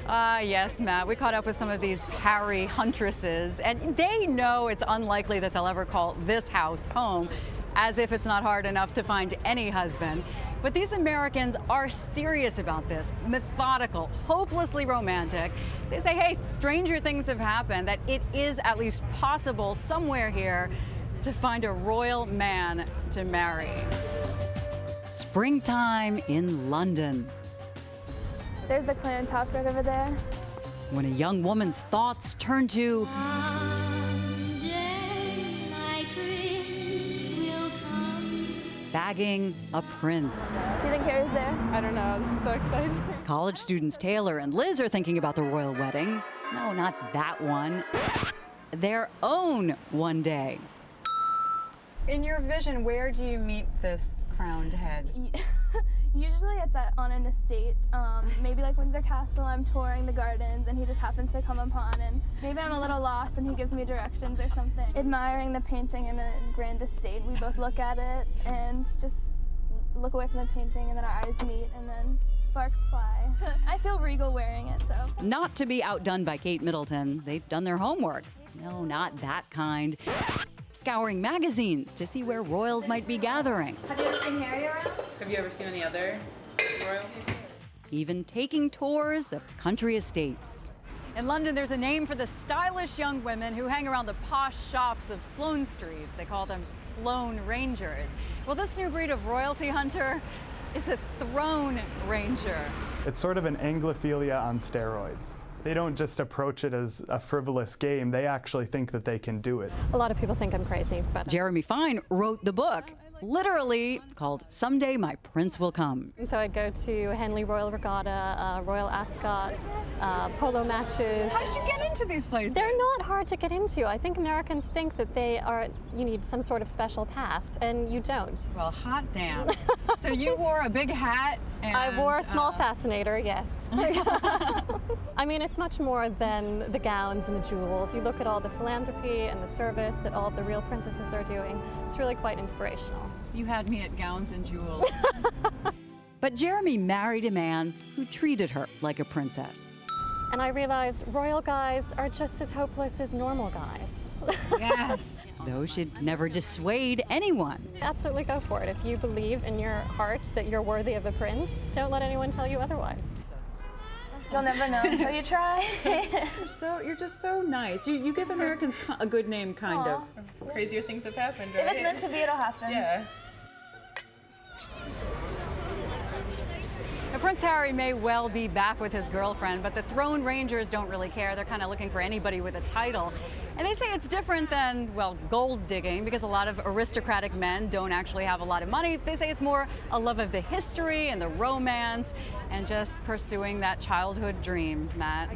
Yes, Matt. We caught up with some of these Harry huntresses, and they know it's unlikely that they'll ever call this house home, as if it's not hard enough to find any husband. But these Americans are serious about this, methodical, hopelessly romantic. They say, hey, stranger things have happened, that it is at least possible somewhere here to find a royal man to marry. Springtime in London. There's the Clarence house right over there. When a young woman's thoughts turn to bagging a prince. Do you think Harry's there? I don't know. This is so exciting. College students Taylor and Liz are thinking about the royal wedding. No, not that one. Their own one day. In your vision, where do you meet this crowned head? Usually it's on an estate, maybe like Windsor Castle. I'm touring the gardens and he just happens to come upon, and maybe I'm a little lost and he gives me directions or something. Admiring the painting in a grand estate, we both look at it and just look away from the painting, and then our eyes meet and then sparks fly. I feel regal wearing it, so. Not to be outdone by Kate Middleton, they've done their homework. No, not that kind. Scouring magazines to see where royals might be gathering. Have you ever seen Harry around? Have you ever seen any other royalty? Even taking tours of country estates. In London, there's a name for the stylish young women who hang around the posh shops of Sloane Street. They call them Sloane Rangers. Well, this new breed of royalty hunter is a throne ranger. It's sort of an Anglophilia on steroids. They don't just approach it as a frivolous game, they actually think that they can do it. A lot of people think I'm crazy, but Jerramy Fine wrote the book, literally called Someday My Prince Will Come. so I'd go to Henley Royal Regatta, Royal Ascot, polo matches. How did you get into these places? They're not hard to get into. I think Americans think that you need some sort of special pass, and you don't. Well, hot damn. So you wore a big hat and I wore a small fascinator, yes. I mean, it's much more than the gowns and the jewels. You look at all the philanthropy and the service that all of the real princesses are doing. It's really quite inspirational. You had me at gowns and jewels. But Jerramy married a man who treated her like a princess. And I realized royal guys are just as hopeless as normal guys. Yes. Though she'd never dissuade anyone. Absolutely go for it. If you believe in your heart that you're worthy of a prince, don't let anyone tell you otherwise. You'll never know until you try. You're just so nice. You give Americans a good name, kind of. Crazier things have happened, right? If it's meant to be, it'll happen. Yeah. Now, Prince Harry may well be back with his girlfriend, but the throne rangers don't really care. They're kind of looking for anybody with a title. And they say it's different than, well, gold digging, because a lot of aristocratic men don't actually have a lot of money. They say it's more a love of the history and the romance and just pursuing that childhood dream, Matt.